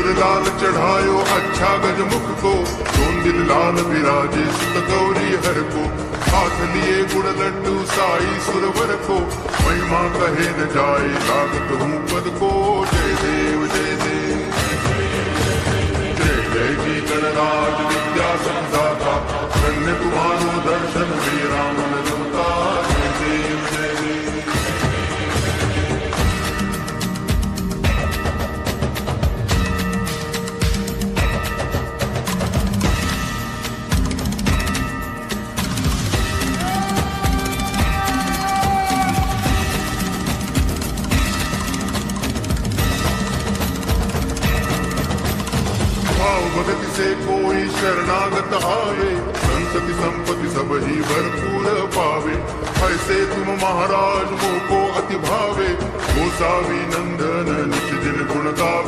सिंदूर लाल चढ़ायो अच्छा गजमुख को, सोन दिल लाल विराजे सुत गौरी हर को, हाथ लिए गुड़ लड्डू साई सुरवर को, महिमा कहे न जाए लागत हूँ पद को। जय देव जय देव जय जय जी गणराज विद्या संदाता, धन्य तुम्हारो दर्शन मेरा मन रमता। जय देव जय देव भगति से कोई शरणागत आवे, संतति संपत्ति सब ही भरपूर पावे। ऐसे तुम महाराज मोको अति भावे, गोसावी नंदन निज दिन गुण गावे।